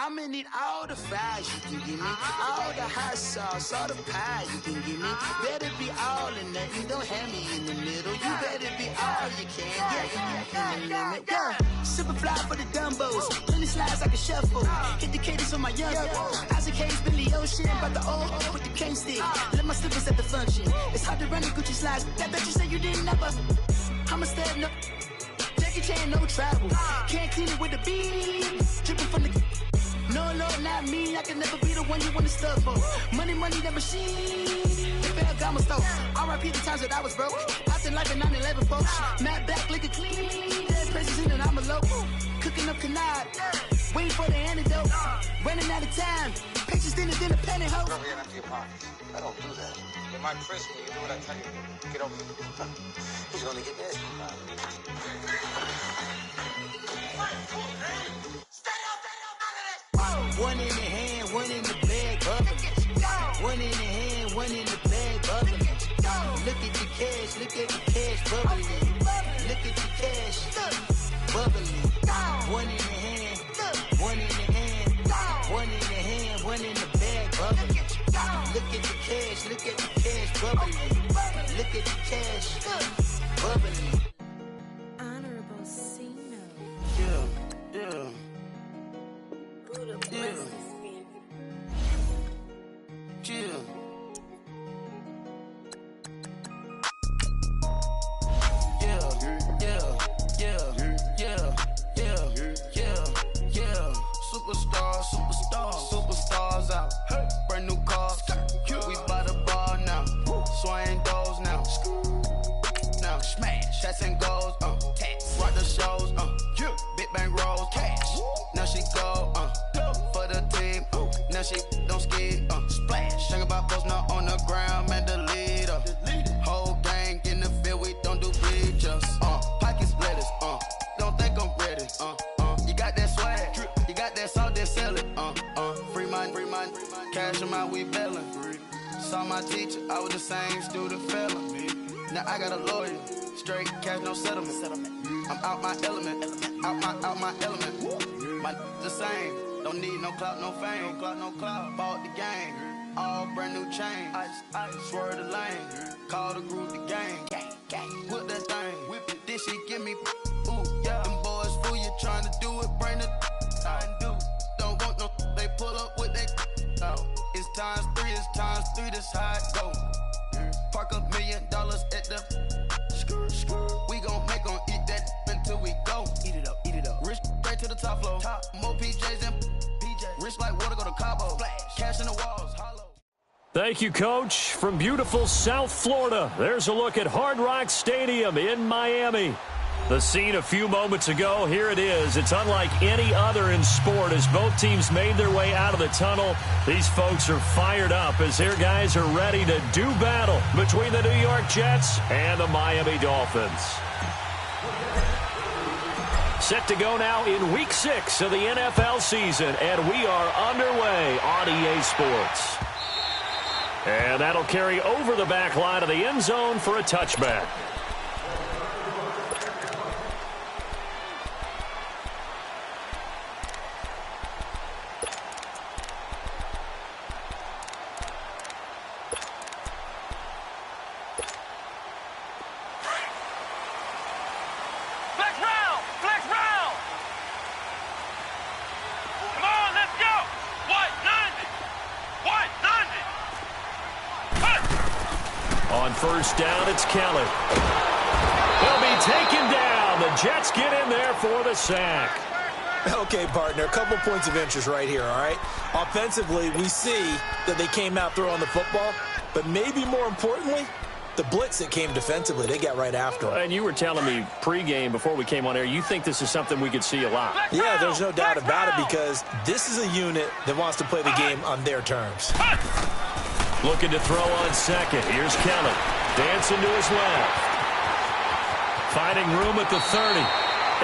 I'ma need all the fries you can give me, all the hot sauce, all the pie you can give me. Better be all or nothing, don't have me in the middle. You better be all you can, yeah, in the limit, yeah. Super fly for the dumbos, plenty slides like a shuffle. Hit the cadence on my young Isaac Hayes, Billy Ocean, about the old with the cane stick. Let my slippers at the function. It's hard to run the Gucci slides. That bet you say you didn't never. I'm a step no. Jackie Chan, no travel. Can't clean it with the beat. Dripping from the. No, not me. I can never be the one you want to stuff for. Money, the machine. The Ferragamo stove. R.I.P. the times that I was broke. Out in life in 9/11, folks. Matte back, liquor clean. Dead president and I'm a local. Cooking up canard. Waiting for the antidote. Running out of time. Pictures dinner, penny hoe. Never get empty your pockets. I don't do that. You might frisk me. You do what I tell you. Get over it. He's gonna get nasty. One in the hand, one in the bag, bubbling. One in the hand, one in the bag, bubbling. Look at the cash, bubbling. Look at the cash, bubbling. One in the hand, one in the hand, one in the hand, one in the bag, bubbling. Look at the cash, bubbling. Look at the cash, bubbling. Honorable Sino. Yeah. Superstars out. Brand new cars. We by the bar now. Swaying doors now. Now smash. Shots and goals. Rock the shows. Big bang rolls. Cash. Now she go. For the team. Now she don't ski. Splash. Think about post now on the ground. Man, the leader. Whole gang in the field. We don't do bleachers. Pockets lettuce. Don't think I'm ready. You got that swag. You got that salt, then sell it. Free mind. Cash them out, we bailin'. Saw my teacher, I was the same student felon. Now I got a lawyer. Straight cash, no settlement. I'm out my element. Out my element. My the same. Don't need no clout, no fame. Bought the game. All brand new chain. Ice. Swerve the lane. Call the group the gang. Whip that thing. Whip it. This shit give me. Ooh, yeah. Them boys fool you trying to do it. Bring the. Don't want no. They pull up with that. It's times three. This how it go. Park $1 million at the. We gon' make 'em eat that until we go. Eat it up. Rich straight to the top floor. More PJs and PJ. Rich like water, go to Cabo. Cash in the walls. Hollow. Thank you, Coach. From beautiful South Florida, there's a look at Hard Rock Stadium in Miami. The scene a few moments ago, here it is. It's unlike any other in sport as both teams made their way out of the tunnel. These folks are fired up as their guys are ready to do battle between the New York Jets and the Miami Dolphins. Set to go now in Week 6 of the NFL season, and we are underway on EA Sports. And that'll carry over the back line of the end zone for a touchback. First down, it's Kelly. He'll be taken down. The Jets get in there for the sack. Okay, partner, a couple points of interest right here, all right? Offensively, we see that they came out throwing the football, but maybe more importantly, the blitz that came defensively, they got right after him. And you were telling me pregame before we came on air, you think this is something we could see a lot. Yeah, there's no doubt about it because this is a unit that wants to play the game on their terms. Looking to throw on second. Here's Kelly. Dancing to his left. Finding room at the 30.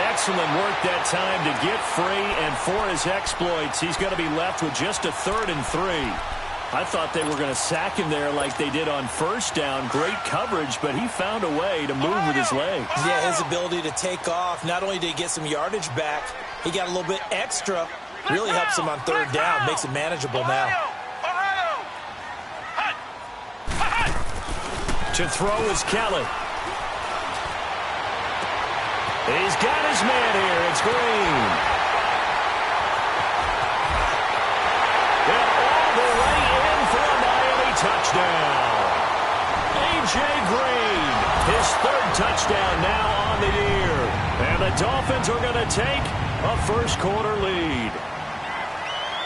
Excellent work that time to get free, and for his exploits, he's going to be left with just a 3rd and 3. I thought they were going to sack him there like they did on first down. Great coverage, but he found a way to move with his legs. Yeah, his ability to take off. Not only did he get some yardage back, he got a little bit extra Really helps them on third down. Makes it manageable now. To throw is Kelly. He's got his man here. It's Green. And all the way in for a Miami touchdown. A.J. Green, his third touchdown now on the year. And the Dolphins are going to take a first-quarter lead.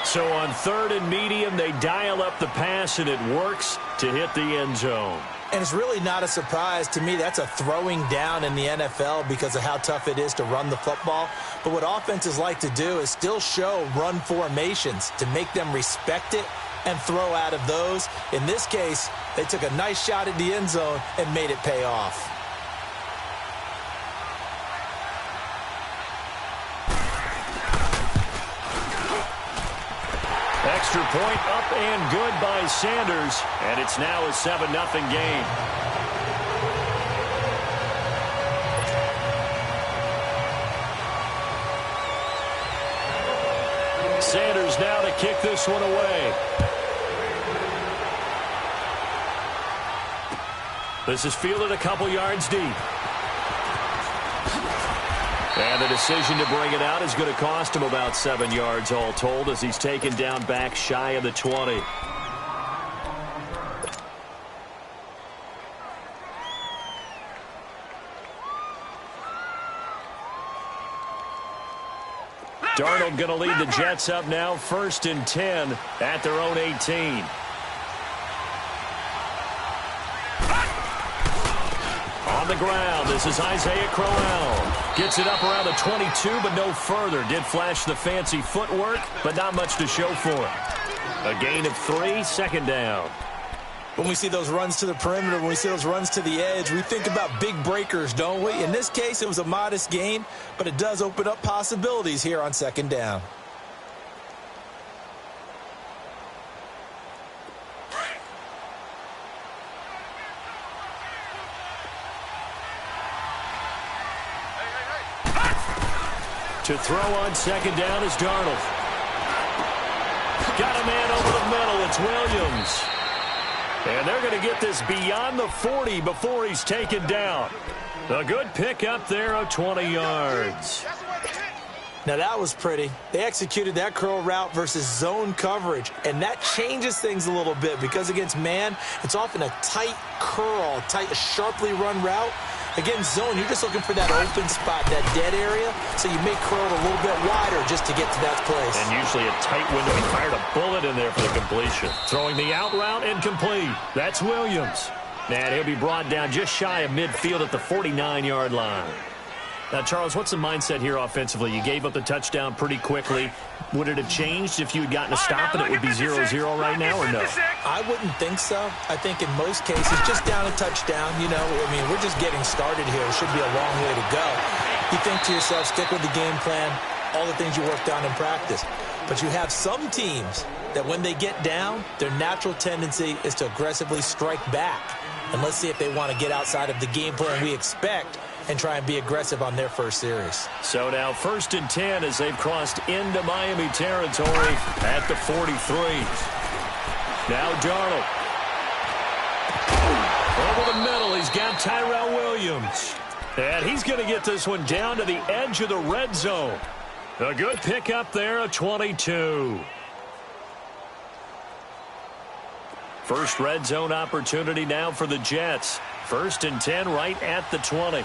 So on third and medium, they dial up the pass, and it works to hit the end zone. And it's really not a surprise to me. That's a throwing down in the NFL because of how tough it is to run the football. But what offenses like to do is still show run formations to make them respect it and throw out of those. In this case, they took a nice shot at the end zone and made it pay off. Extra point up and good by Sanders, and it's now a 7-0 game. Sanders now to kick this one away. This is fielded a couple yards deep. And the decision to bring it out is going to cost him about 7 yards all told as he's taken down back shy of the 20. Darnold going to lead the Jets up now, 1st and 10 at their own 18. On the ground, this is Isaiah Crowell. Gets it up around the 22, but no further. Did flash the fancy footwork, but not much to show for it. A gain of 3, second down. When we see those runs to the perimeter, when we see those runs to the edge, we think about big breakers, don't we? In this case, it was a modest gain, but it does open up possibilities here on second down. To throw on second down is Darnold. Got a man over the middle. It's Williams. And they're going to get this beyond the 40 before he's taken down. A good pick up there of 20 yards. Now that was pretty. They executed that curl route versus zone coverage, and that changes things a little bit because against man, it's often a tight curl, tight, sharply run route. Against zone, you're just looking for that open spot, that dead area, so you make curl a little bit wider just to get to that place. And usually a tight window. He fired a bullet in there for the completion. Throwing the out route and complete. That's Williams. And he'll be brought down just shy of midfield at the 49-yard line. Now, Charles, what's the mindset here offensively? You gave up the touchdown pretty quickly. Would it have changed if you had gotten a stop and it would be 0-0 right now, or no? I wouldn't think so. I think in most cases, just down a touchdown, you know, I mean, we're just getting started here. It should be a long way to go. You think to yourself, stick with the game plan, all the things you worked on in practice. But you have some teams that when they get down, their natural tendency is to aggressively strike back. And let's see if they want to get outside of the game plan we expect and try and be aggressive on their first series. So now 1st and 10 as they've crossed into Miami territory at the 43. Now Darnold. Over the middle, he's got Tyrell Williams. And he's going to get this one down to the edge of the red zone. A good pick up there, a 22. First red zone opportunity now for the Jets. 1st and 10 right at the 20.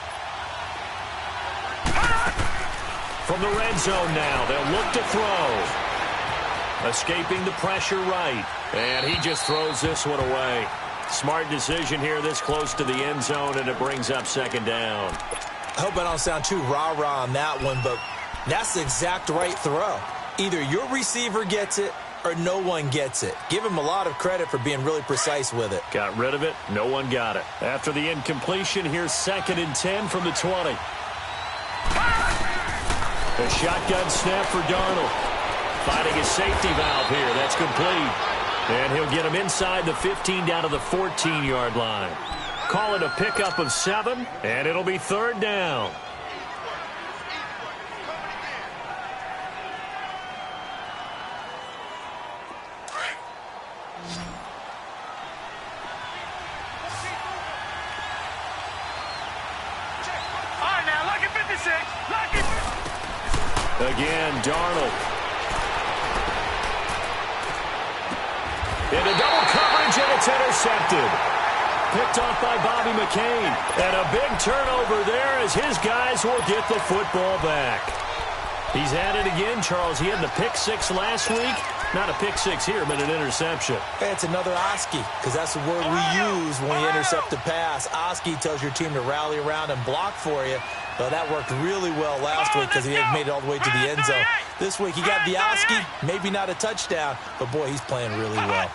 From the red zone now, they'll look to throw. Escaping the pressure right. And he just throws this one away. Smart decision here this close to the end zone, and it brings up second down. I hope I don't sound too rah-rah on that one, but that's the exact right throw. Either your receiver gets it or no one gets it. Give him a lot of credit for being really precise with it. Got rid of it. No one got it. After the incompletion, here's 2nd and 10 from the 20. A shotgun snap for Darnold. Finding a safety valve here. That's complete. And he'll get him inside the 15 down to the 14-yard line. Call it a pickup of 7, and it'll be 3rd down. Again, Darnold. Into double coverage, and it's intercepted. Picked off by Bobby McCain. And a big turnover there as his guys will get the football back. He's at it again, Charles. He had the pick six last week. Not a pick six here, but an interception. Hey, it's another Oski, because that's the word we use when you intercept a pass. Oski tells your team to rally around and block for you. Well, that worked really well last week because he had made it all the way to the end zone. This week he got the Oski, maybe not a touchdown, but boy, he's playing really well.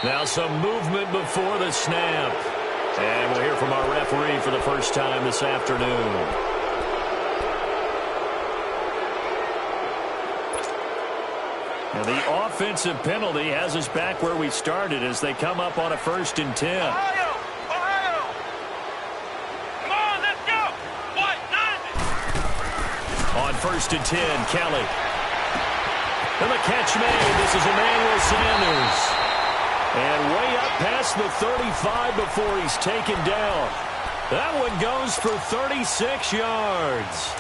Now some movement before the snap. And we'll hear from our referee for the first time this afternoon. And the offensive penalty has us back where we started as they come up on a 1st and 10. Ohio! Come on, let's go! What? On 1st and 10, Kelly. And the catch made. This is Emmanuel Sanders. And way up past the 35 before he's taken down. That one goes for 36 yards.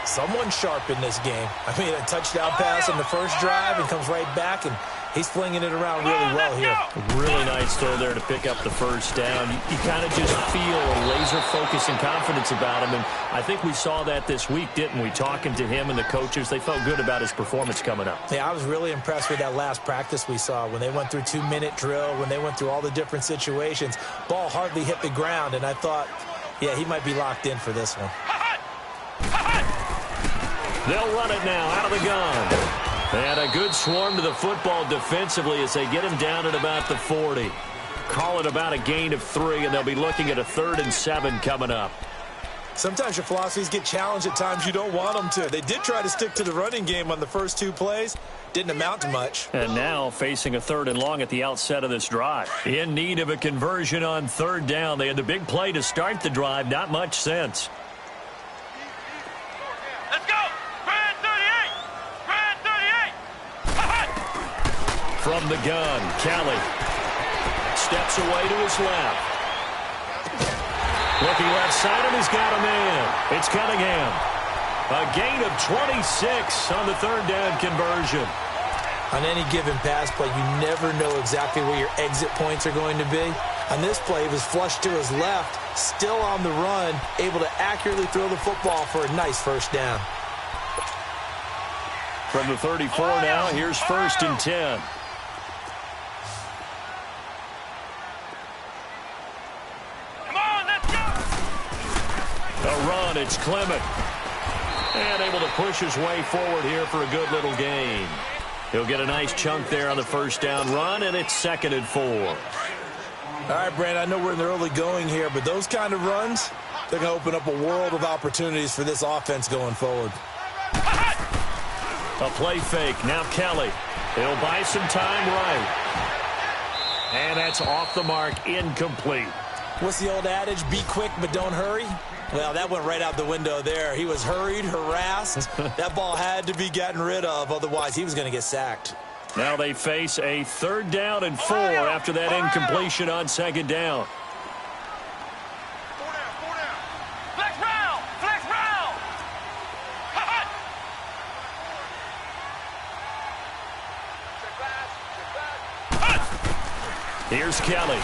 Someone sharp in this game. I mean, a touchdown pass in the first drive and comes right back, and he's flinging it around really well here. Really nice throw there to pick up the first down. You kind of just feel a laser focus and confidence about him, and I think we saw that this week, didn't we? Talking to him and the coaches, they felt good about his performance coming up. Yeah, I was really impressed with that last practice we saw when they went through 2-minute drill, when they went through all the different situations. Ball hardly hit the ground, and I thought, yeah, he might be locked in for this one. They'll run it now out of the gun. And a good swarm to the football defensively as they get him down at about the 40. Call it about a gain of 3, and they'll be looking at a 3rd and 7 coming up. Sometimes your philosophies get challenged at times you don't want them to. They did try to stick to the running game on the first 2 plays. Didn't amount to much. And now facing a 3rd and long at the outset of this drive. In need of a conversion on 3rd down. They had the big play to start the drive. Not much sense. From the gun, Kelly steps away to his left. Looking left side, and he's got a man. It's Cunningham. A gain of 26 on the 3rd down conversion. On any given pass play, you never know exactly where your exit points are going to be. On this play, he was flushed to his left, still on the run, able to accurately throw the football for a nice 1st down. From the 34 now, here's 1st and 10. A run, it's Clement. And able to push his way forward here for a good little gain. He'll get a nice chunk there on the 1st down run, and it's 2nd and 4. All right, Brand, I know we're in the early going here, but those kind of runs, they're going to open up a world of opportunities for this offense going forward. A play fake. Now Kelly. He'll buy some time right. And that's off the mark, incomplete. What's the old adage? Be quick, but don't hurry. Well, that went right out the window there. He was hurried, harassed. That ball had to be gotten rid of, otherwise he was going to get sacked. Now they face a 3rd down and 4 after that incompletion on 2nd down. Flex round! Flex round! Here's Kelly.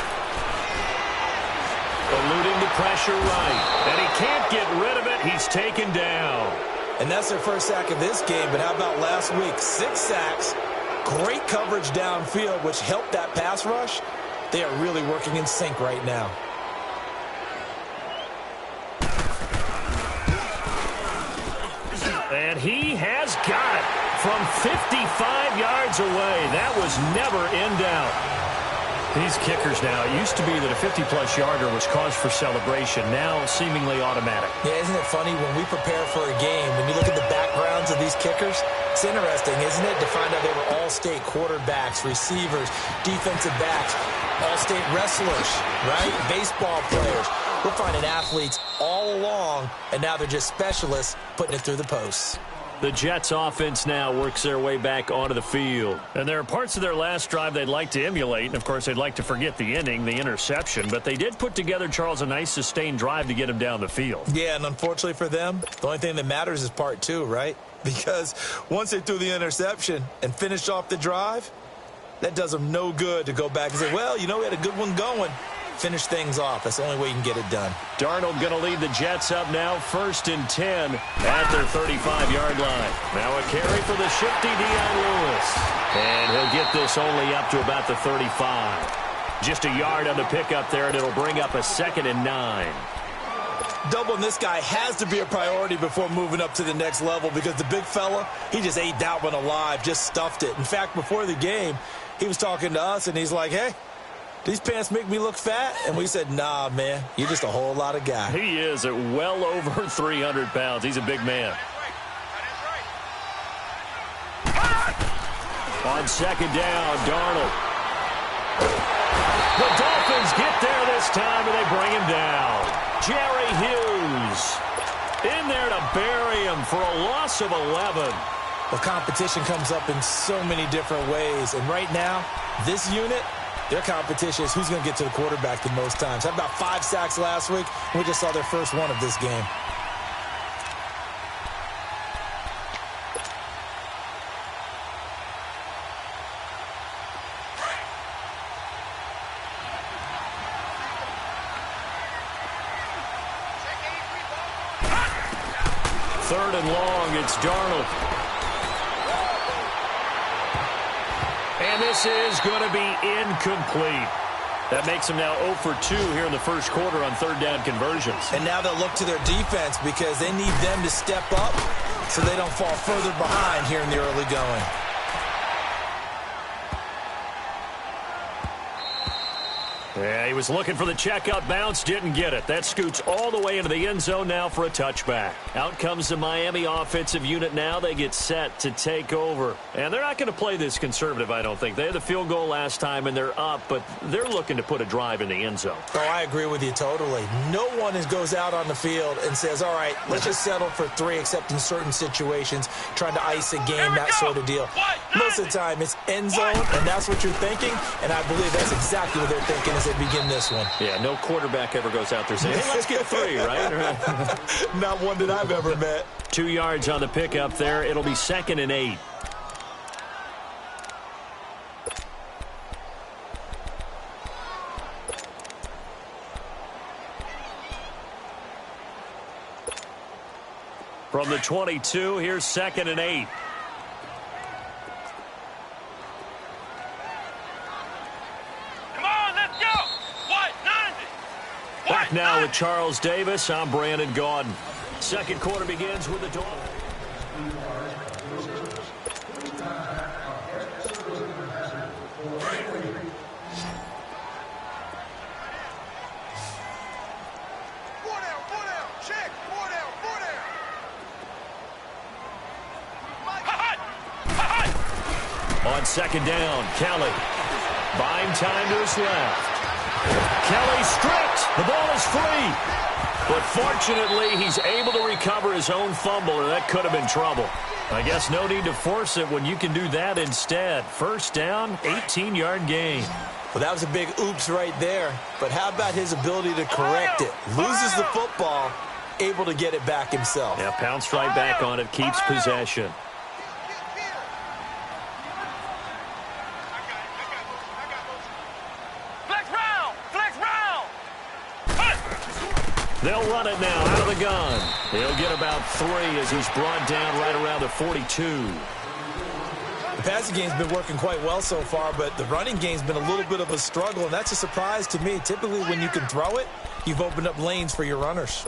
Eluding the pressure right. And he can't get rid of it. He's taken down. And that's their first sack of this game, but how about last week? 6 sacks, great coverage downfield, which helped that pass rush. They are really working in sync right now. And he has got it from 55 yards away. That was never in doubt. These kickers now, it used to be that a 50-plus yarder was cause for celebration, now seemingly automatic. Yeah, isn't it funny when we prepare for a game, when you look at the backgrounds of these kickers, it's interesting, isn't it, to find out they were all-state quarterbacks, receivers, defensive backs, all-state wrestlers, right? Baseball players. We're finding athletes all along, and now they're just specialists putting it through the posts. The Jets offense now works their way back onto the field. And there are parts of their last drive they'd like to emulate. And, of course, they'd like to forget the inning, the interception. But they did put together, Charles, a nice sustained drive to get him down the field. Yeah, and unfortunately for them, the only thing that matters is part two, right? Because once they threw the interception and finished off the drive, that does them no good to go back and say, well, you know, we had a good one going. Finish things off. That's the only way you can get it done. Darnold going to lead the Jets up now, 1st and 10 at their 35-yard line. Now a carry for the shifty Dion Lewis. And he'll get this only up to about the 35. Just a yard on the pickup there, and it'll bring up a 2nd and 9. Doubling this guy has to be a priority before moving up to the next level because the big fella, he just ate that one alive, just stuffed it. In fact, before the game, he was talking to us, and he's like, hey, these pants make me look fat? And we said, nah, man, you're just a whole lot of guy. He is at well over 300 pounds. He's a big man. On 2nd down, Darnold. The Dolphins get there this time, and they bring him down. Jerry Hughes in there to bury him for a loss of 11. Well, competition comes up in so many different ways. And right now, this unit, their competition is who's going to get to the quarterback the most times. Had about 5 sacks last week. We just saw their first one of this game. Third and long, it's Darnold. And this is going to be incomplete. That makes them now 0 for 2 here in the first quarter on 3rd down conversions. And now they'll look to their defense because they need them to step up so they don't fall further behind here in the early going. Yeah, he was looking for the checkout bounce, didn't get it. That scoots all the way into the end zone now for a touchback. Out comes the Miami offensive unit now. They get set to take over. And they're not going to play this conservative, I don't think. They had the field goal last time, and they're up, but they're looking to put a drive in the end zone. Oh, I agree with you totally. No one goes out on the field and says, all right, let's just settle for 3, except in certain situations, trying to ice a game, that sort of deal. Most of the time, it's end zone, and that's what you're thinking, and I believe that's exactly what they're thinking as they begin this one. Yeah, no quarterback ever goes out there saying, hey, let's get 3, right? Not one that I've ever met. 2 yards on the pickup there. It'll be 2nd and 8. From the 22, here's 2nd and 8. Back now with Charles Davis. I'm Brandon Gaudin. Second quarter begins with the Dolphins. On 2nd down, Kelly. Buying time to his left. Kelly stripped. The ball is free. But fortunately, he's able to recover his own fumble, or that could have been trouble. I guess no need to force it when you can do that instead. First down, 18-yard gain. Well, that was a big oops right there. But how about his ability to correct it? Loses the football, able to get it back himself. Yeah, pounced right back on it, keeps possession. They'll run it now out of the gun. He'll get about 3 as he's brought down right around the 42. The passing game's been working quite well so far, but the running game's been a little bit of a struggle, and that's a surprise to me. Typically, when you can throw it, you've opened up lanes for your runners.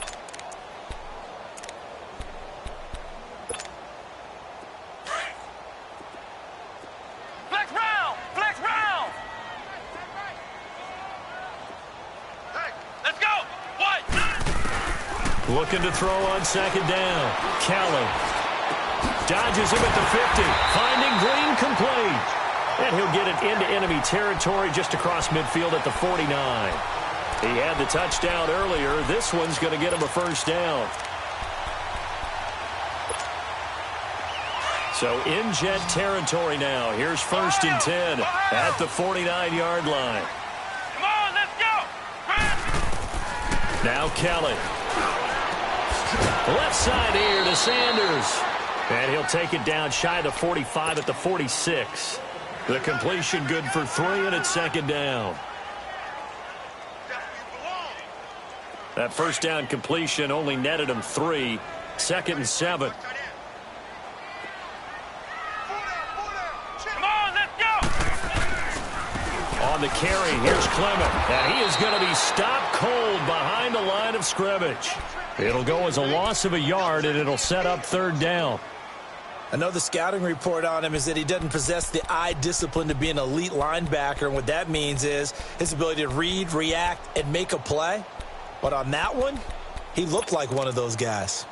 Looking to throw on 2nd down. Kelly dodges him at the 50. Finding Green complete. And he'll get it into enemy territory just across midfield at the 49. He had the touchdown earlier. This one's going to get him a first down. So in Jet territory now. Here's 1st and 10 at the 49-yard line. Come on, let's go. Now Kelly. Left side here to Sanders. And he'll take it down shy of the 45 at the 46. The completion good for 3, and it's 2nd down. That first down completion only netted him 3. 2nd and 7. Come on, let's go. On the carry, here's Clement. And he is going to be stopped cold behind the line of scrimmage. It'll go as a loss of a yard, and it'll set up 3rd down. I know the scouting report on him is that he doesn't possess the eye discipline to be an elite linebacker, and what that means is his ability to read, react, and make a play. But on that one, he looked like one of those guys.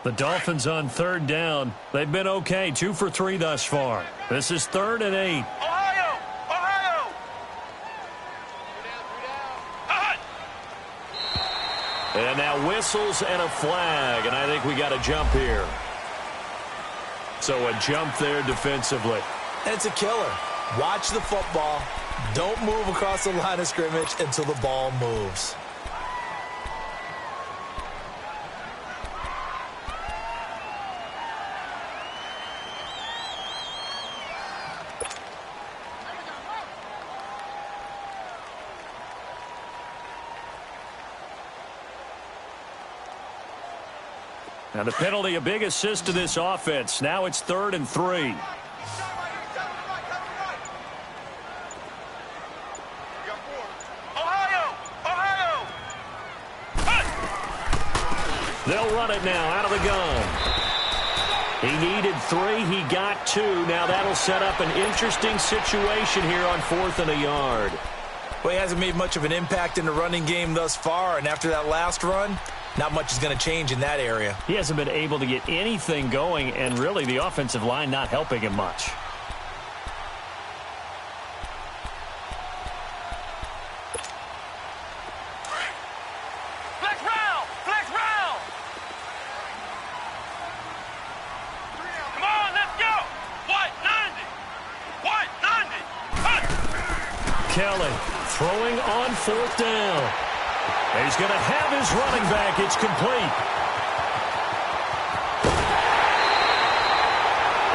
The Dolphins on 3rd down. They've been okay, 2 for 3 thus far. This is 3rd and 8. Ohio! Ohio! And now whistles and a flag, and I think we got a jump here. So a jump there defensively. And it's a killer. Watch the football. Don't move across the line of scrimmage until the ball moves. Now the penalty, a big assist to this offense. Now it's 3rd and 3. Ohio! Ohio! They'll run it now out of the gun. He needed 3. He got 2. Now that'll set up an interesting situation here on 4th and a yard. Well, he hasn't made much of an impact in the running game thus far, and after that last run, not much is going to change in that area. He hasn't been able to get anything going, and really the offensive line not helping him much. Flex round! Flex round! Come on, let's go! White 90! White 90! Kelly throwing on 4th down. He's going to have his running back. It's complete.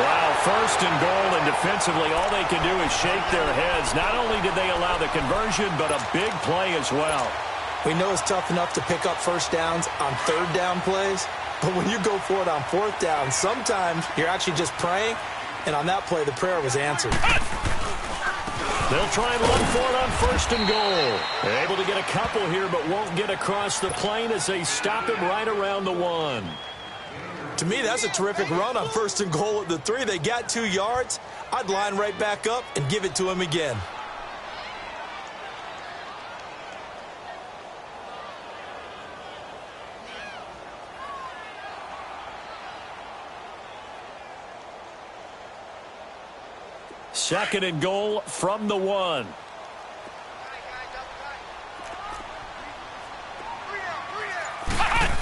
Wow, 1st and goal, and defensively all they can do is shake their heads. Not only did they allow the conversion, but a big play as well. We know it's tough enough to pick up 1st downs on 3rd down plays, but when you go for it on 4th down, sometimes you're actually just praying, and on that play, the prayer was answered. They'll try and run for it on 1st and goal. They're able to get a couple here, but won't get across the plane as they stop him right around the 1. To me, that's a terrific run on 1st and goal at the 3. They got 2 yards. I'd line right back up and give it to him again. Second and goal from the 1.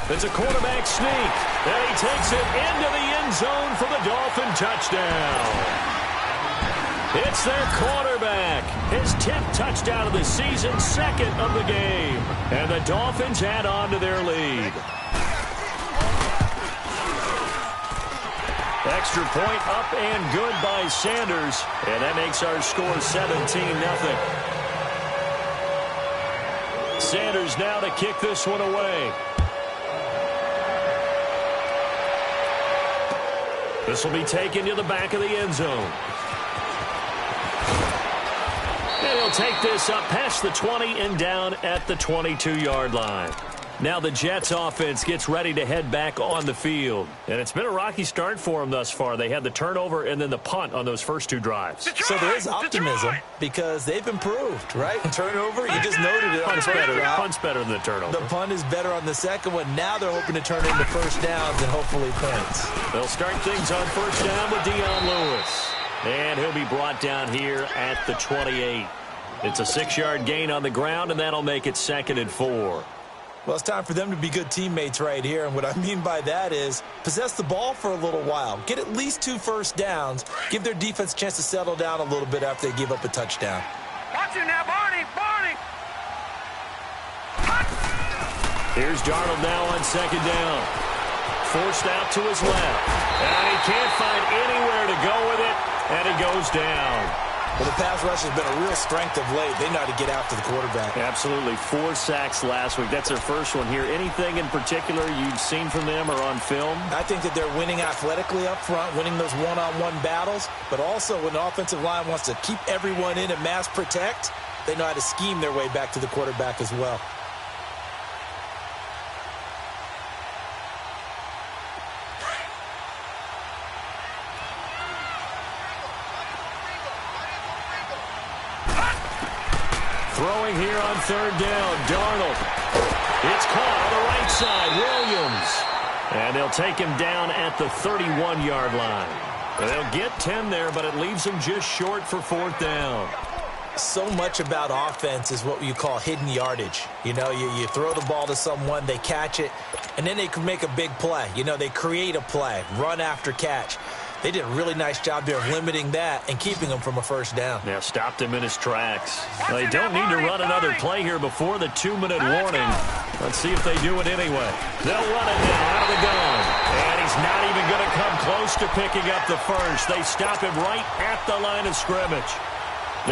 It's a quarterback sneak, and he takes it into the end zone for the Dolphin touchdown. It's their quarterback, his 10th touchdown of the season, 2nd of the game. And the Dolphins add on to their lead. Extra point up and good by Sanders, and that makes our score 17-0. Sanders now to kick this one away. This will be taken to the back of the end zone. And he'll take this up past the 20 and down at the 22-yard line. Now the Jets offense gets ready to head back on the field. And it's been a rocky start for them thus far. They had the turnover and then the punt on those first 2 drives. So there is optimism because they've improved, right? Turnover, you just noted it. Punt's better than the turnover. The punt is better on the second one. Now they're hoping to turn into 1st downs and hopefully points. They'll start things on 1st down with Dion Lewis. And he'll be brought down here at the 28. It's a 6-yard gain on the ground, and that'll make it 2nd and 4. Well, it's time for them to be good teammates right here, and what I mean by that is possess the ball for a little while, get at least 2 first downs, give their defense a chance to settle down a little bit after they give up a touchdown. Watch him now, Barney! Barney! Here's Darnold now on second down. Forced out to his left. And he can't find anywhere to go with it, and he goes down. Well, the pass rush has been a real strength of late. They know how to get after the quarterback. Absolutely. 4 sacks last week. That's their first one here. Anything in particular you've seen from them or on film? I think that they're winning athletically up front, winning those one-on-one battles, but also when the offensive line wants to keep everyone in and mass protect, they know how to scheme their way back to the quarterback as well. Throwing here on third down, Darnold. It's caught on the right side, Williams. And they'll take him down at the 31-yard line. They'll get 10 there, but it leaves them just short for 4th down. So much about offense is what you call hidden yardage. You know, you throw the ball to someone, they catch it, and then they can make a big play. You know, they create a play, run after catch. They did a really nice job there of limiting that and keeping him from a first down. Yeah, stopped him in his tracks. They don't need to run another play here before the 2-minute warning. Let's see if they do it anyway. They'll run it now out of the gun. And he's not even going to come close to picking up the first. They stop him right at the line of scrimmage.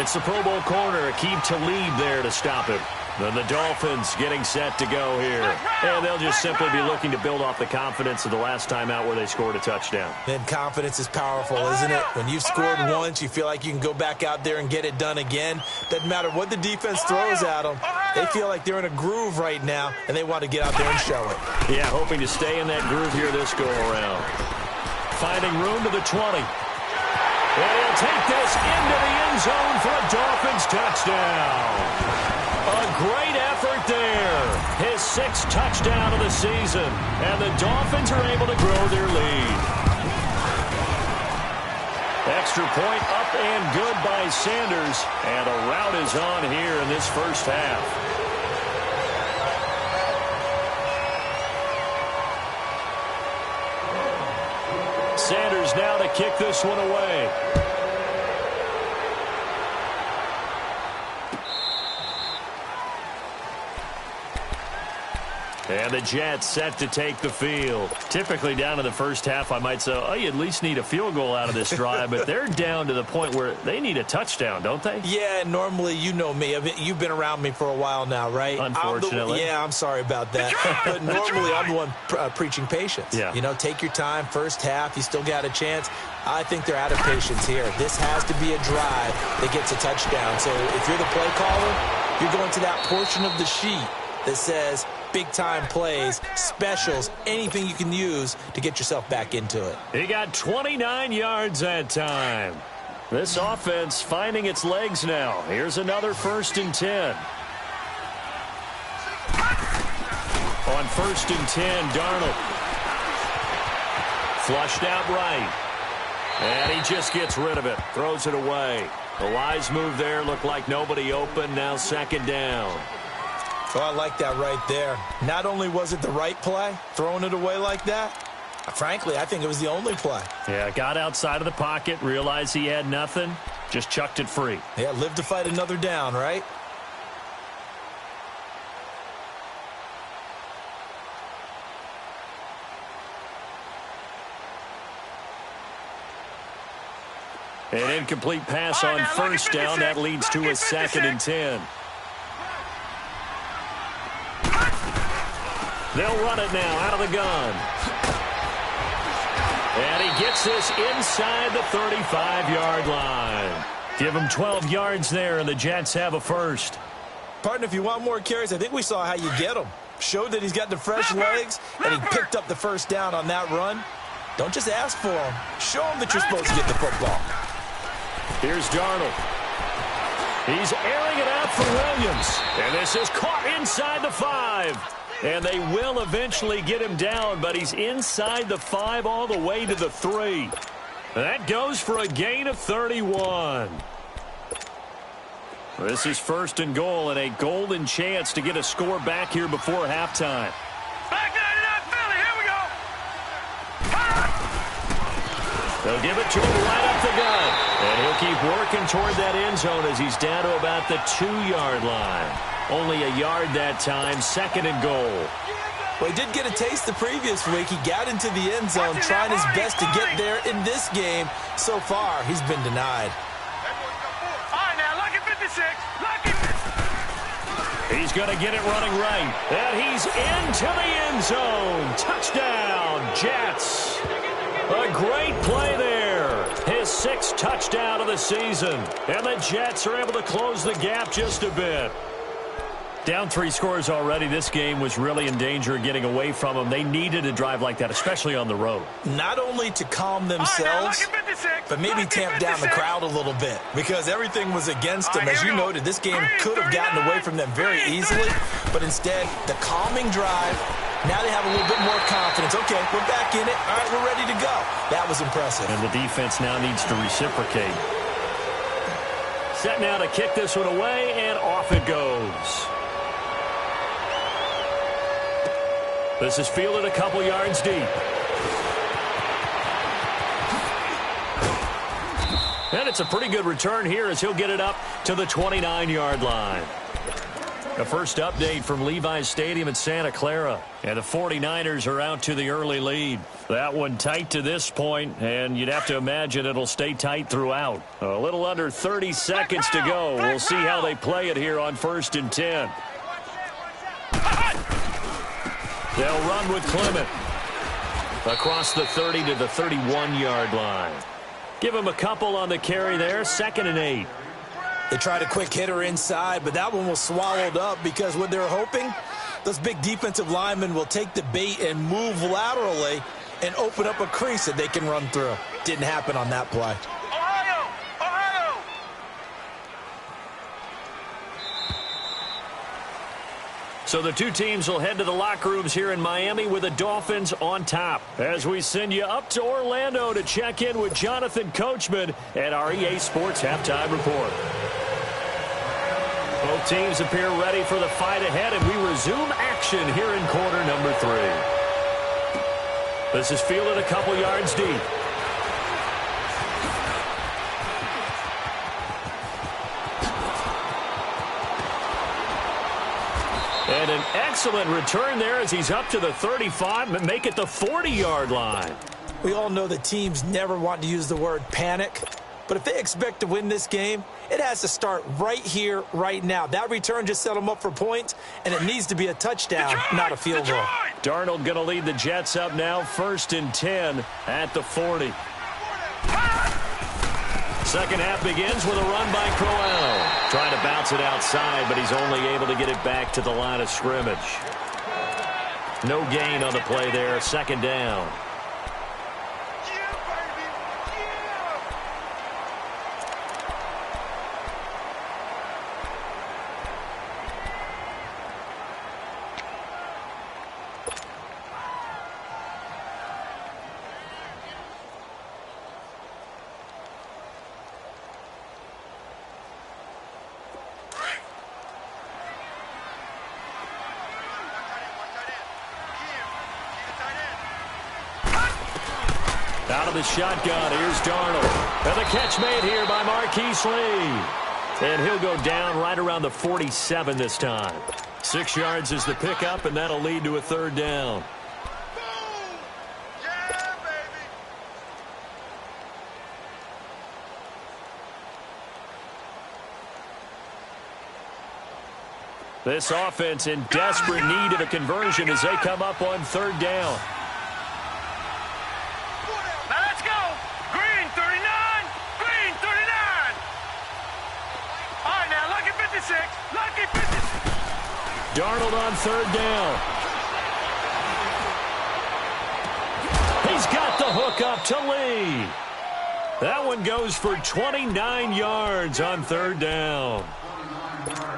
It's the Pro Bowl corner, Aqib Talib there to stop him. Then the Dolphins getting set to go here. And they'll just simply be looking to build off the confidence of the last time out where they scored a touchdown. And confidence is powerful, isn't it? When you've scored once, you feel like you can go back out there and get it done again. Doesn't matter what the defense throws at them. They feel like they're in a groove right now, and they want to get out there and show it. Yeah, hoping to stay in that groove here this go-around. Finding room to the 20. And he'll take this into the end zone for a Dolphins touchdown. A great effort there. His 6th touchdown of the season. And the Dolphins are able to grow their lead. Extra point up and good by Sanders. And a rout is on here in this first half. Sanders now to kick this one away. And the Jets set to take the field. Typically down in the first half, I might say, oh, you at least need a field goal out of this drive. But they're down to the point where they need a touchdown, don't they? Yeah, normally, you know me. You've been around me for a while now, right? Unfortunately. I'm sorry about that. But normally, I'm the one preaching patience. Yeah. You know, take your time. First half, you still got a chance. I think they're out of patience here. This has to be a drive that gets a touchdown. So if you're the play caller, you're going to that portion of the sheet that says big-time plays, specials, anything you can use to get yourself back into it. He got 29 yards that time. This offense finding its legs now. Here's another 1st and 10. On 1st and 10, Darnold. Flushed out right. And he just gets rid of it. Throws it away. The wise move there. Looked like nobody open. Now 2nd down. Well, I like that right there. Not only was it the right play, throwing it away like that, frankly, I think it was the only play. Yeah, got outside of the pocket, realized he had nothing, just chucked it free. Yeah, live to fight another down, right? An incomplete pass on 1st down. That leads to a 2nd and 10. They'll run it now out of the gun. And he gets this inside the 35-yard line. Give him 12 yards there, and the Jets have a first. Partner, if you want more carries, I think we saw how you get them. Showed that he's got the fresh legs, and he picked up the first down on that run. Don't just ask for them. Show them that you're supposed to get the football. Here's Darnold. He's airing it out for Williams. And this is caught inside the 5. And they will eventually get him down, but he's inside the 5 all the way to the 3. That goes for a gain of 31. This is 1st and goal and a golden chance to get a score back here before halftime. Back 99 Philly, here we go. They'll give it to him right up the gut. And he'll keep working toward that end zone as he's down to about the 2-yard line. Only a yard that time, 2nd and goal. Well, he did get a taste the previous week. He got into the end zone trying his best to get there in this game. So far, he's been denied. All right, now, lucky 56. Lucky. He's going to get it running right. And he's into the end zone. Touchdown, Jets. A great play there. His 6th touchdown of the season. And the Jets are able to close the gap just a bit. Down 3 scores already. This game was really in danger of getting away from them. They needed a drive like that, especially on the road. Not only to calm themselves, but maybe tamp down the crowd a little bit because everything was against them. As you noted, this game could have gotten away from them very easily, but instead, the calming drive, now they have a little bit more confidence. Okay, we're back in it. All right, we're ready to go. That was impressive. And the defense now needs to reciprocate. Set now to kick this one away, and off it goes. This is fielded a couple yards deep. And it's a pretty good return here as he'll get it up to the 29-yard line. The first update from Levi's Stadium in Santa Clara. And the 49ers are out to the early lead. That one tight to this point, and you'd have to imagine it'll stay tight throughout. A little under 30 seconds to go. We'll see how they play it here on 1st and 10. They'll run with Clement. Across the 30 to the 31-yard line. Give him a couple on the carry there. 2nd and 8. They tried a quick hitter inside, but that one was swallowed up because what they're hoping, those big defensive linemen will take the bait and move laterally and open up a crease that they can run through. Didn't happen on that play. Ohio! Ohio! So the two teams will head to the locker rooms here in Miami with the Dolphins on top. As we send you up to Orlando to check in with Jonathan Coachman at our EA Sports Halftime Report. Both teams appear ready for the fight ahead, and we resume action here in quarter number 3. This is fielded a couple yards deep. And an excellent return there as he's up to the 35 and make it the 40-yard line. We all know that teams never want to use the word panic, but if they expect to win this game, it has to start right here, right now. That return just set them up for points, and it needs to be a touchdown, not a field goal. Darnold going to lead the Jets up now, 1st and 10 at the 40. Second half begins with a run by Crowell. Trying to bounce it outside, but he's only able to get it back to the line of scrimmage. No gain on the play there, 2nd down. Out of the shotgun, here's Darnold. And the catch made here by Marquise Lee. And he'll go down right around the 47 this time. 6 yards is the pickup, and that'll lead to a 3rd down. This offense in desperate need of a conversion as they come up on 3rd down. Darnold on 3rd down. He's got the hook up to Lee. That one goes for 29 yards on 3rd down.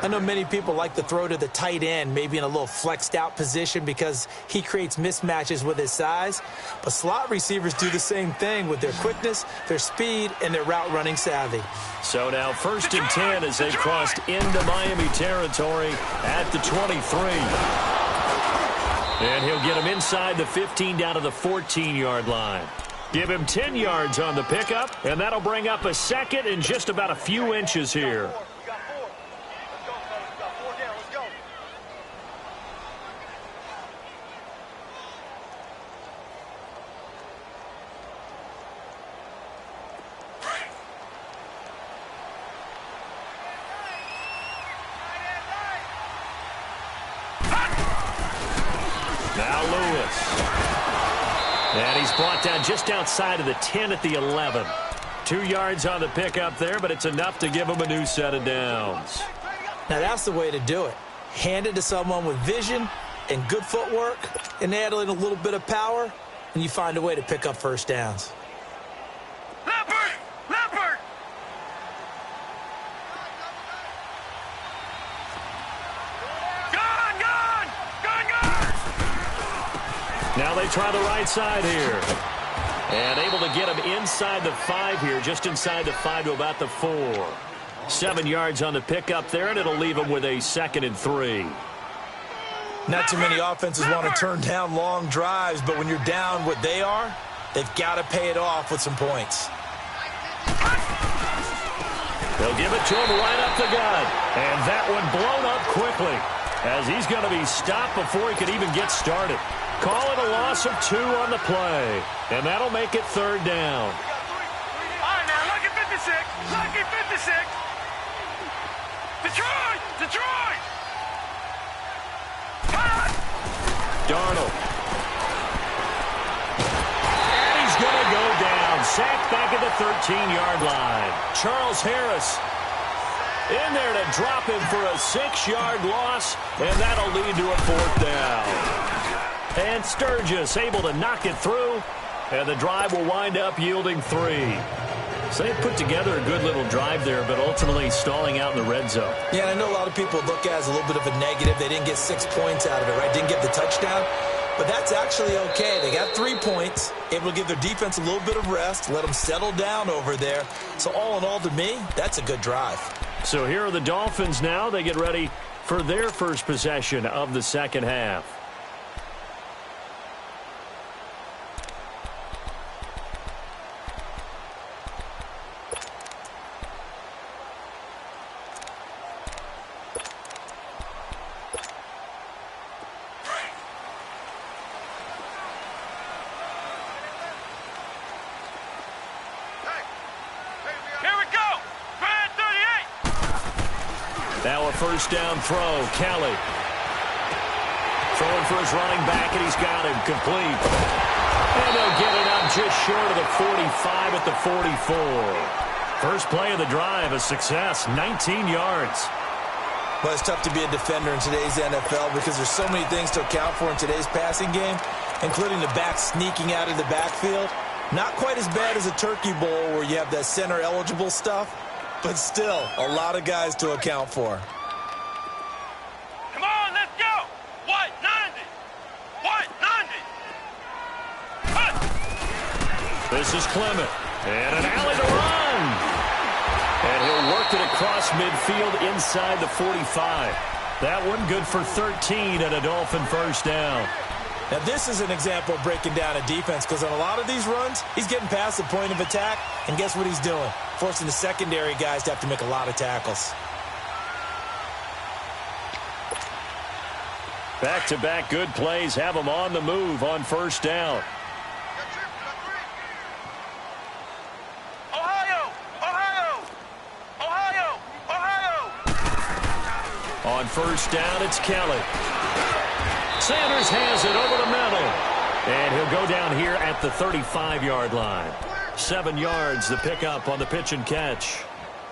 I know many people like to throw to the tight end, maybe in a little flexed out position because he creates mismatches with his size. But slot receivers do the same thing with their quickness, their speed, and their route running savvy. So now 1st and 10 as they've crossed into Miami territory at the 23. And he'll get him inside the 15 down to the 14-yard line. Give him 10 yards on the pickup, and that'll bring up a 2nd and just about a few inches here. Now Lewis. And he's brought down just outside of the 10 at the 11. 2 yards on the pickup there, but it's enough to give him a new set of downs. Now that's the way to do it. Hand it to someone with vision and good footwork and add in a little bit of power, and you find a way to pick up first downs. Leopard! Now they try the right side here. And able to get him inside the 5 here, just inside the 5 to about the 4. 7 yards on the pickup there, and it'll leave him with a 2nd and 3. Not too many offenses want to turn down long drives, but when you're down what they are, they've got to pay it off with some points. They'll give it to him right up the gut. And that one blown up quickly as he's going to be stopped before he could even get started. Call it a loss of 2 on the play. And that'll make it 3rd down. All right, now, lucky 56. Lucky 56. Detroit! Darnold. And he's going to go down. Sacked back at the 13-yard line. Charles Harris in there to drop him for a 6-yard loss, and that'll lead to a 4th down. And Sturgis able to knock it through, and the drive will wind up yielding 3. So they put together a good little drive there, but ultimately stalling out in the red zone. Yeah, and I know a lot of people look at it as a little bit of a negative. They didn't get 6 points out of it, right? Didn't get the touchdown. But that's actually okay. They got 3 points, able to give their defense a little bit of rest, let them settle down over there. So all in all, to me, that's a good drive. So here are the Dolphins now. They get ready for their first possession of the second half. Now a first down throw. Kelly throwing for his running back, and he's got him complete. And they'll get it up just short of the 45 at the 44. First play of the drive, a success, 19 yards. Well, it's tough to be a defender in today's NFL because there's so many things to account for in today's passing game, including the back sneaking out of the backfield. Not quite as bad as a turkey bowl where you have that center-eligible stuff, but still a lot of guys to account for. Come on, let's go! White 90! White 90! This is Clement. And an alley to run. And he'll work it across midfield inside the 45. That one good for 13 and a Dolphin first down. Now, this is an example of breaking down a defense because on a lot of these runs, he's getting past the point of attack, and guess what he's doing? Forcing the secondary guys to have to make a lot of tackles. Back-to-back good plays have them on the move on first down. On first down, it's Kelly. Sanders has it over the middle. And he'll go down here at the 35-yard line. 7 yards, the pickup on the pitch and catch.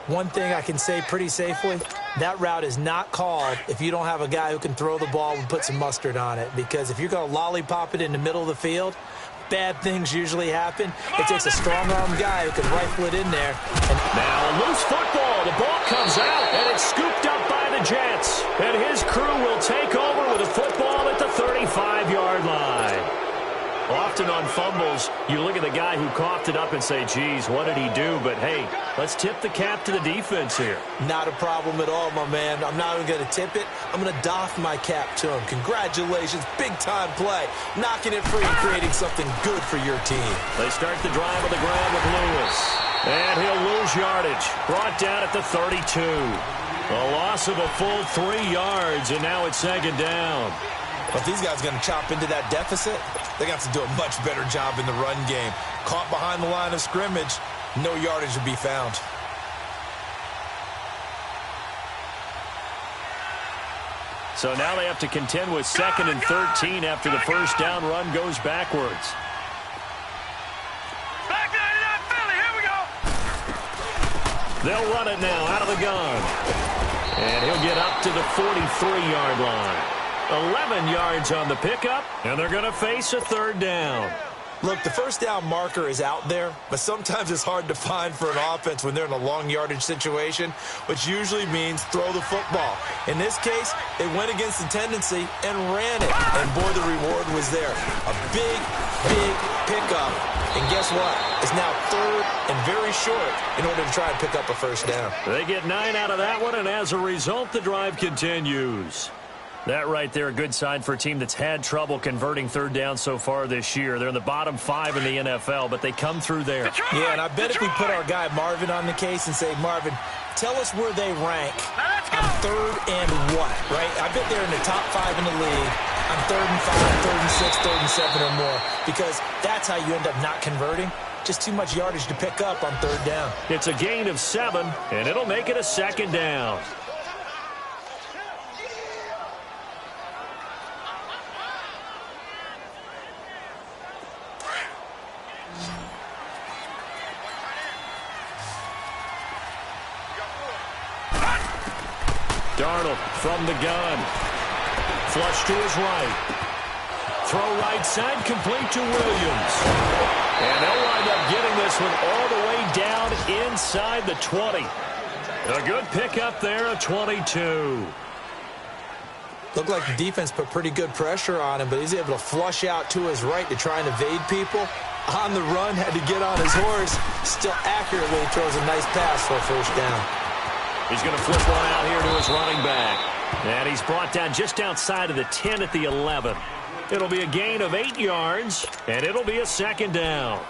One thing I can say pretty safely, that route is not called if you don't have a guy who can throw the ball and put some mustard on it. Because if you're going to lollipop it in the middle of the field, bad things usually happen. It takes a strong-arm guy who can rifle it in there. And now a loose football. The ball comes out, and it's scooped up by the Jets. And his crew will take over with a football at the 35-yard line. Often on fumbles, you look at the guy who coughed it up and say, geez, what did he do? But, hey, let's tip the cap to the defense here. Not a problem at all, my man. I'm not even going to tip it. I'm going to doff my cap to him. Congratulations. Big-time play. Knocking it free and creating something good for your team. They start the drive on the ground with Lewis. And he'll lose yardage. Brought down at the 32. A loss of a full 3 yards, and now it's second down. But these guys are going to chop into that deficit. They got to do a much better job in the run game. Caught behind the line of scrimmage, no yardage to be found. So now they have to contend with 2nd and 13 after the first down run goes backwards. Back 99 Philly, here we go. They'll run it now out of the gun. And he'll get up to the 43-yard line. 11 yards on the pickup, and they're going to face a 3rd down. Look, the first down marker is out there, but sometimes it's hard to find for an offense when they're in a long yardage situation, which usually means throw the football. In this case, they went against the tendency and ran it, and boy, the reward was there. A big, big pickup, and guess what? It's now 3rd and very short in order to try and pick up a first down. They get 9 out of that one, and as a result, the drive continues. That right there, a good sign for a team that's had trouble converting 3rd down so far this year. They're in the bottom 5 in the NFL, but they come through there. Yeah, and I bet if we put our guy Marvin on the case and say, Marvin, tell us where they rank on 3rd and what, right? I bet they're in the top 5 in the league on 3rd and 5, 3rd and 6, 3rd and 7 or more, because that's how you end up not converting. Just too much yardage to pick up on 3rd down. It's a gain of 7, and it'll make it a 2nd down. Darnold from the gun. Flush to his right. Throw right side, complete to Williams. And they'll wind up getting this one all the way down inside the 20. A good pickup there, a 22. Looked like the defense put pretty good pressure on him, but he's able to flush out to his right to try and evade people. On the run, had to get on his horse. Still accurately throws a nice pass for a first down. He's going to flip one out here to his running back. And he's brought down just outside of the 10 at the 11. It'll be a gain of 8 yards, and it'll be a 2nd down.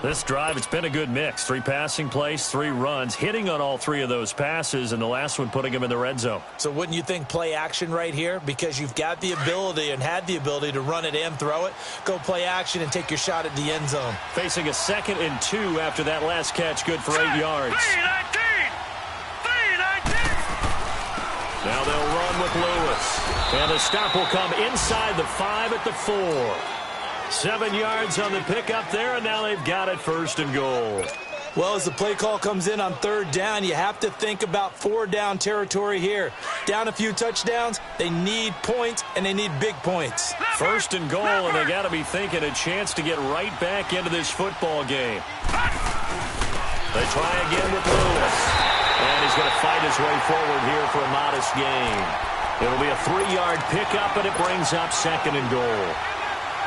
This drive, it's been a good mix. 3 passing plays, 3 runs, hitting on all 3 of those passes, and the last one putting him in the red zone. So wouldn't you think play action right here? Because you've got the ability and had the ability to run it and throw it. Go play action and take your shot at the end zone. Facing a 2nd and 2 after that last catch, good for 8 yards. 3-19. Now they'll run with Lewis. And the stop will come inside the 5 at the 4. 7 yards on the pickup there, and now they've got it 1st and goal. Well, as the play call comes in on 3rd down, you have to think about 4-down territory here. Down a few touchdowns, they need points, and they need big points. 1st and goal, and they got to be thinking a chance to get right back into this football game. They try again with Lewis. And he's going to fight his way forward here for a modest gain. It'll be a 3-yard pickup, and it brings up 2nd and goal.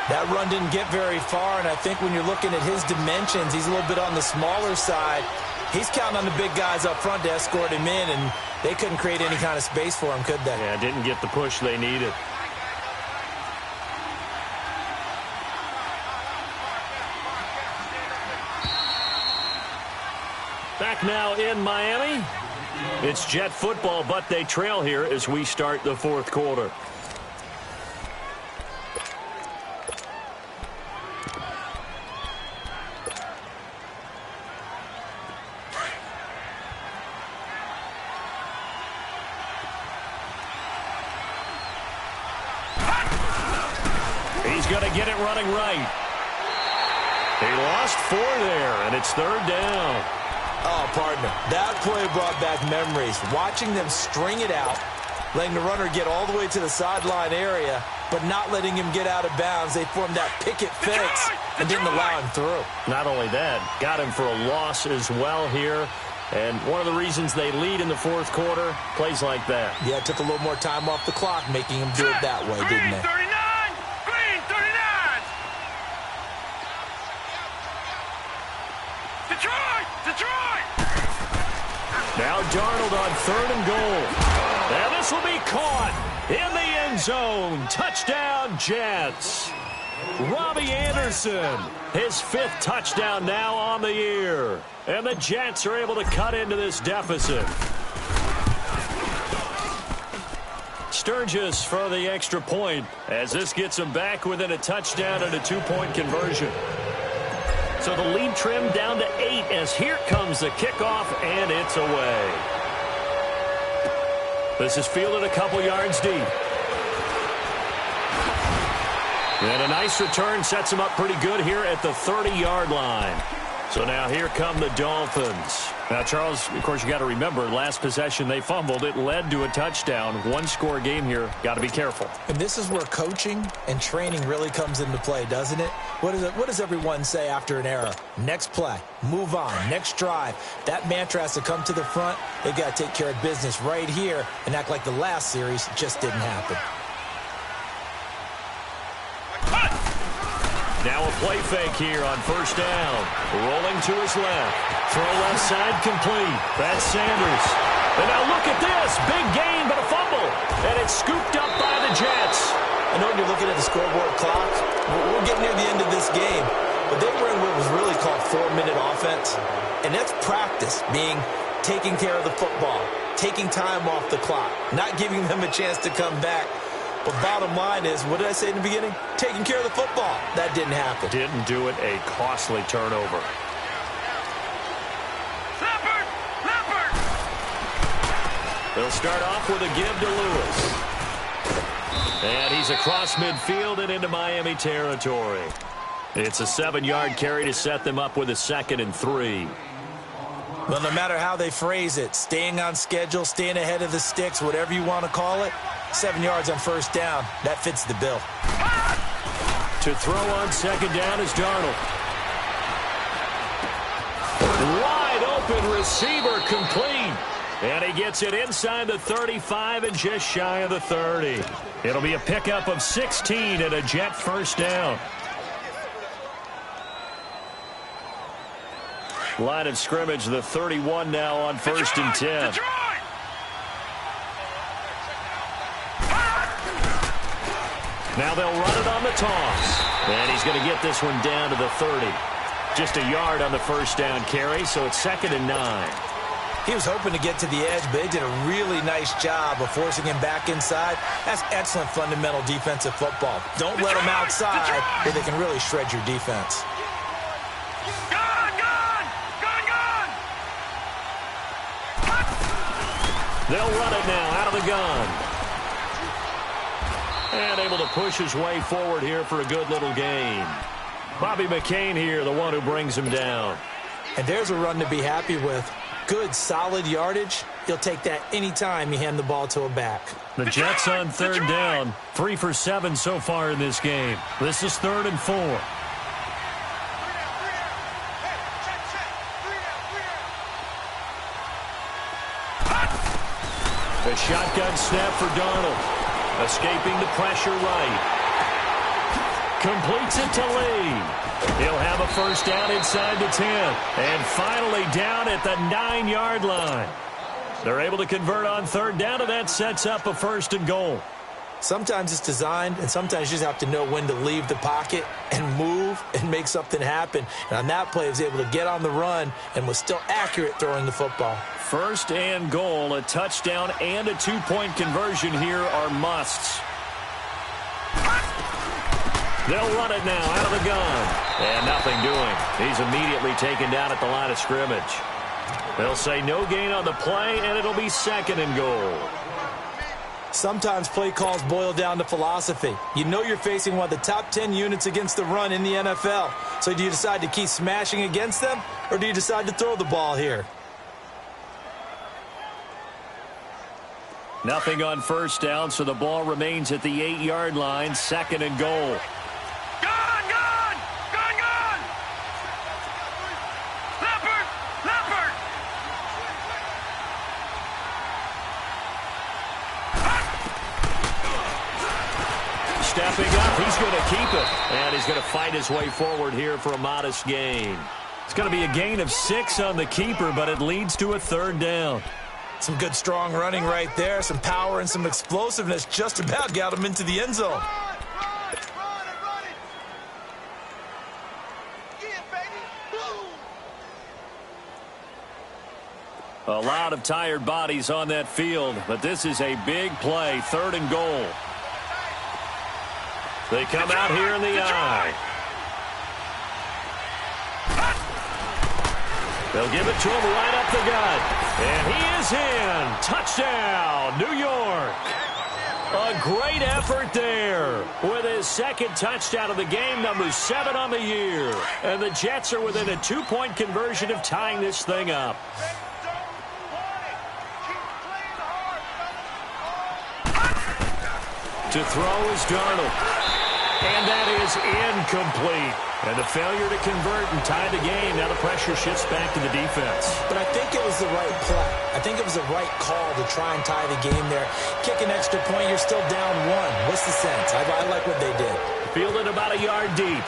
That run didn't get very far, and I think when you're looking at his dimensions, he's a little bit on the smaller side. He's counting on the big guys up front to escort him in, and they couldn't create any kind of space for him, could they? Yeah, didn't get the push they needed. Back now in Miami. It's Jet football, but they trail here as we start the 4th quarter. He's going to get it running right. He lost 4 there, and it's 3rd down. Oh, partner, that play brought back memories. Watching them string it out, letting the runner get all the way to the sideline area, but not letting him get out of bounds. They formed that picket fence and didn't allow him through. Not only that, got him for a loss as well here. And one of the reasons they lead in the 4th quarter, plays like that. Yeah, it took a little more time off the clock, making him do it that way, didn't they? Green 39! Green 39! Now Darnold on 3rd and goal. And this will be caught in the end zone. Touchdown, Jets. Robbie Anderson, his 5th touchdown now on the year. And the Jets are able to cut into this deficit. Sturgis for the extra point as this gets them back within a touchdown and a 2-point conversion. So the lead trimmed down to 8 as here comes the kickoff, and it's away. This is fielded a couple yards deep. And a nice return sets him up pretty good here at the 30-yard line. So now here come the Dolphins. Now, Charles, of course, you got to remember, last possession they fumbled. It led to a touchdown. 1-score game here. Got to be careful. And this is where coaching and training really comes into play, doesn't it? What does everyone say after an error? Next play, move on, next drive. That mantra has to come to the front. They've got to take care of business right here and act like the last series just didn't happen. Now a play fake here on 1st down. Rolling to his left. Throw left side complete. That's Sanders. And now look at this. Big gain, but a fumble. And it's scooped up by the Jets. I know you're looking at the scoreboard clock. We're getting near the end of this game. But they were in what was really called 4-minute offense. And that's practice, being taking care of the football, taking time off the clock, not giving them a chance to come back. But bottom line is, what did I say in the beginning? Taking care of the football. That didn't happen. Didn't do it. A costly turnover. Leopard! They'll start off with a give to Lewis. And he's across midfield and into Miami territory. It's a 7-yard carry to set them up with a 2nd and 3. Well, no matter how they phrase it, staying on schedule, staying ahead of the sticks, whatever you want to call it, 7 yards on 1st down. That fits the bill. To throw on 2nd down is Darnold. Wide open receiver complete. And he gets it inside the 35 and just shy of the 30. It'll be a pickup of 16 and a Jet 1st down. Line of scrimmage, the 31 now on 1st and 10. Now they'll run it on the toss. And he's going to get this one down to the 30. Just a yard on the 1st down carry, so it's 2nd and 9. He was hoping to get to the edge, but they did a really nice job of forcing him back inside. That's excellent fundamental defensive football. Don't let him outside where they can really shred your defense. They'll run it now out of the gun. And able to push his way forward here for a good little gain. Bobby McCain here, the one who brings him down. And there's a run to be happy with. Good, solid yardage. He'll take that anytime you hand the ball to a back. The Jets on 3rd down. 3 for 7 so far in this game. This is 3rd and 4. A shotgun snap for Darnold. Escaping the pressure right. Completes it to Lee. He'll have a 1st down inside the 10. And finally down at the 9-yard line. They're able to convert on 3rd down, and that sets up a 1st and goal. Sometimes it's designed, and sometimes you just have to know when to leave the pocket and move and make something happen. And on that play, he was able to get on the run and was still accurate throwing the football. 1st and goal, a touchdown and a 2-point conversion here are musts. They'll run it now out of the gun. And nothing doing. He's immediately taken down at the line of scrimmage. They'll say no gain on the play, and it'll be 2nd and goal. Sometimes play calls boil down to philosophy. You know you're facing one of the top 10 units against the run in the NFL. So do you decide to keep smashing against them, or do you decide to throw the ball here? Nothing on 1st down, so the ball remains at the 8-yard line, 2nd and goal. Stepping up, he's going to keep it. And he's going to fight his way forward here for a modest gain. It's going to be a gain of 6 on the keeper, but it leads to a 3rd down. Some good, strong running right there. Some power and some explosiveness just about got him into the end zone. A lot of tired bodies on that field, but this is a big play, 3rd and goal. They come out here in the eye. They'll give it to him right up the gut. And he is in. Touchdown, New York. A great effort there with his 2nd touchdown of the game, number 7 on the year. And the Jets are within a 2-point conversion of tying this thing up. To throw is Darnold. And that is incomplete. And the failure to convert and tie the game. Now the pressure shifts back to the defense. But I think it was the right play. I think it was the right call to try and tie the game there. Kick an extra point, you're still down 1. What's the sense? I like what they did. Fielded about a yard deep.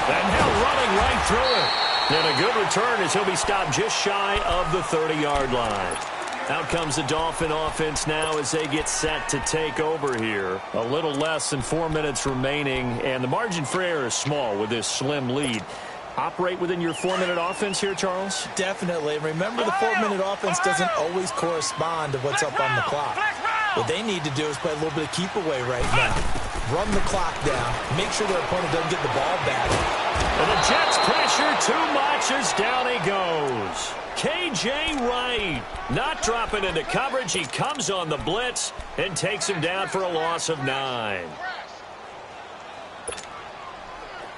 And now running right through it. And a good return as he'll be stopped just shy of the 30-yard line. Out comes the Dolphin offense now as they get set to take over here. A little less than 4 minutes remaining, and the margin for error is small with this slim lead. Operate within your 4-minute offense here, Charles? Definitely. Remember, the 4-minute offense doesn't always correspond to what's up on the clock. What they need to do is play a little bit of keep away right now. Run the clock down. Make sure their opponent doesn't get the ball back. And the Jets pressure too much as down he goes. K.J. Wright not dropping into coverage. He comes on the blitz and takes him down for a loss of 9.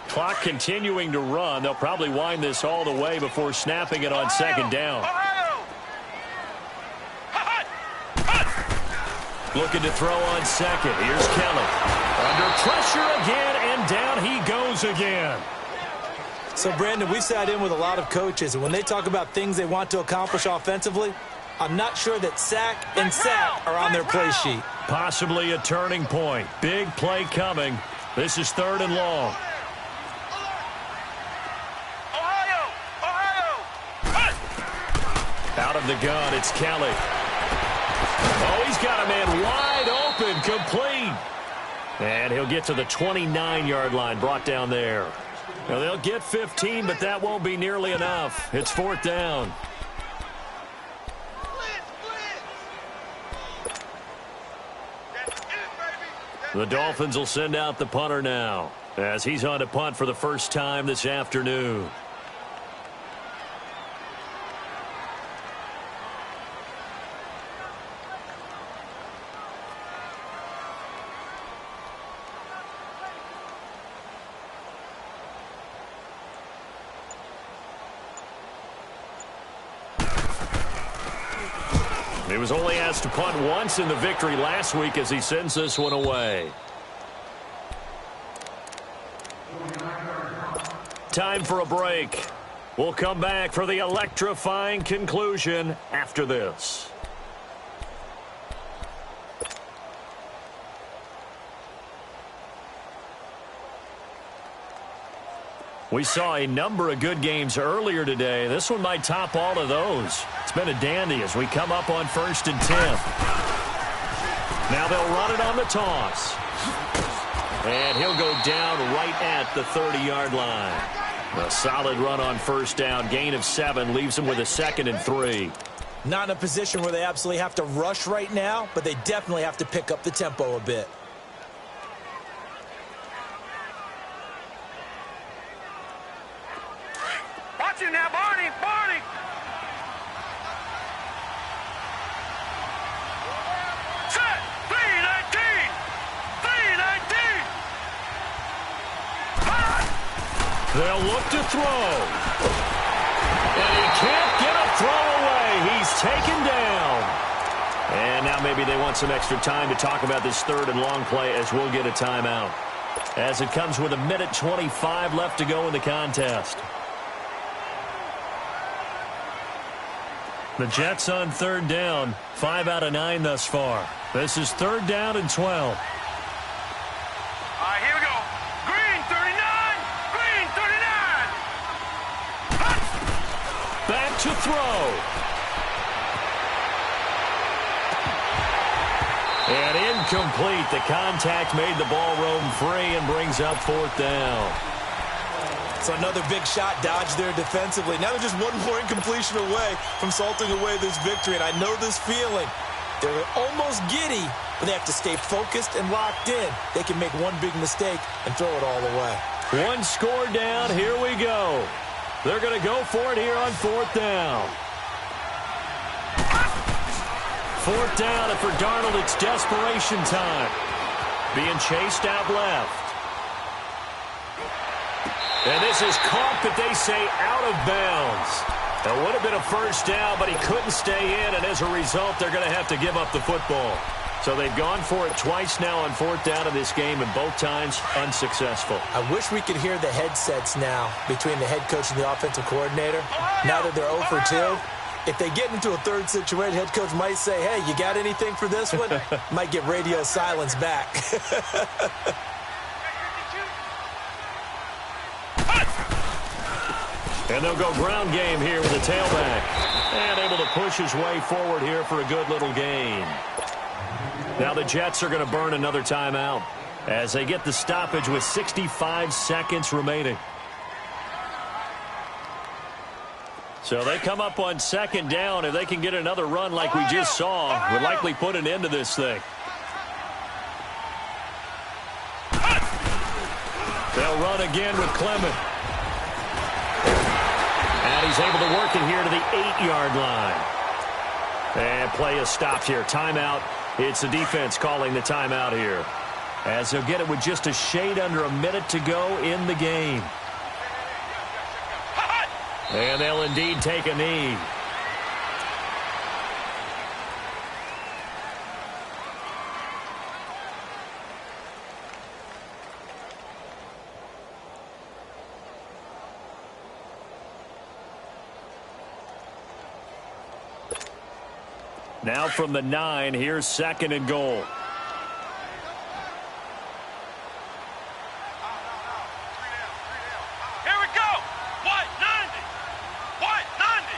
Clock continuing to run. They'll probably wind this all the way before snapping it on 2nd down. Looking to throw on 2nd. Here's Kelly. Under pressure again, and down he goes again. So, Brandon, we sat in with a lot of coaches, and when they talk about things they want to accomplish offensively, I'm not sure that sack and sack are on their play sheet. Possibly a turning point. Big play coming. This is 3rd and long. Out of the gun, it's Kelly. Oh, he's got a man wide open, complete. And he'll get to the 29-yard line, brought down there. Now, they'll get 15, but that won't be nearly enough. It's 4th down. The Dolphins will send out the punter now as he's on to punt for the first time this afternoon. He was only asked to punt once in the victory last week as he sends this one away. Time for a break. We'll come back for the electrifying conclusion after this. We saw a number of good games earlier today. This one might top all of those. It's been a dandy as we come up on 1st and 10. Now they'll run it on the toss. And he'll go down right at the 30-yard line. A solid run on 1st down. Gain of 7 leaves him with a 2nd and 3. Not in a position where they absolutely have to rush right now, but they definitely have to pick up the tempo a bit. Watch it now, Barney! Barney! Set! 319! 319! They'll look to throw. And he can't get a throw away. He's taken down. And now maybe they want some extra time to talk about this 3rd and long play as we'll get a timeout. As it comes with 1:25 left to go in the contest. The Jets on 3rd down, 5 out of 9 thus far. This is 3rd down and 12. All right, here we go. Green 39! Green 39! to throw. And incomplete. The contact made the ball roam free and brings up 4th down. So another big shot dodged there defensively. Now they're just one more incompletion away from salting away this victory. And I know this feeling. They're almost giddy, but they have to stay focused and locked in. They can make one big mistake and throw it all away. One score down. Here we go. They're going to go for it here on 4th down. 4th down, and for Darnold, it's desperation time. Being chased out left. And this is caught, but they say out of bounds. That would have been a first down, but he couldn't stay in, and as a result, they're going to have to give up the football. So they've gone for it twice now on 4th down in this game, and both times unsuccessful. I wish we could hear the headsets now between the head coach and the offensive coordinator. Now that they're 0 for 2, if they get into a third situation, head coach might say, hey, you got anything for this one? Might get radio silence back. And they'll go ground game here with a tailback. And able to push his way forward here for a good little gain. Now the Jets are going to burn another timeout as they get the stoppage with 65 seconds remaining. So they come up on 2nd down. If they can get another run like we just saw, would likely put an end to this thing. They'll run again with Clement. And he's able to work it here to the 8-yard line. And play is stopped here. Timeout. It's the defense calling the timeout here, as they'll get it with just a shade under a minute to go in the game. And they'll indeed take a knee. Now from the 9, here's 2nd and goal. Here we go. What? 90. What? 90.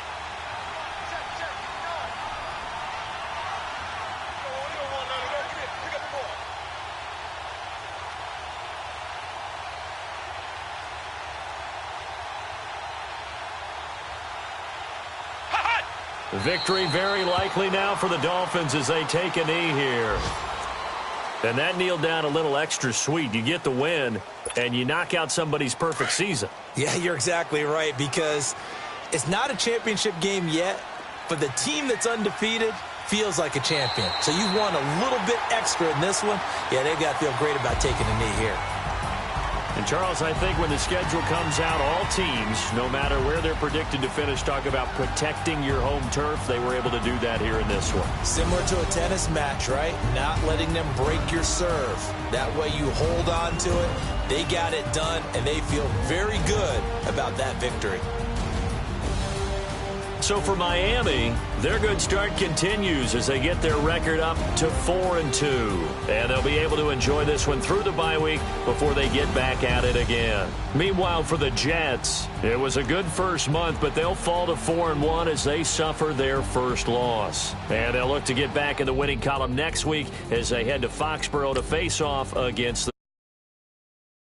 Victory very likely now for the Dolphins as they take a knee here. And that kneel down a little extra sweet. You get the win, and you knock out somebody's perfect season. Yeah, you're exactly right, because it's not a championship game yet, but the team that's undefeated feels like a champion. So you've won a little bit extra in this one. Yeah, they've got to feel great about taking a knee here. And, Charles, I think when the schedule comes out, all teams, no matter where they're predicted to finish, talk about protecting your home turf. They were able to do that here in this one. Similar to a tennis match, right? Not letting them break your serve. That way you hold on to it. They got it done, and they feel very good about that victory. So for Miami, their good start continues as they get their record up to 4-2. And they'll be able to enjoy this one through the bye week before they get back at it again. Meanwhile, for the Jets, it was a good first month, but they'll fall to 4-1 as they suffer their first loss. And they'll look to get back in the winning column next week as they head to Foxborough to face off against the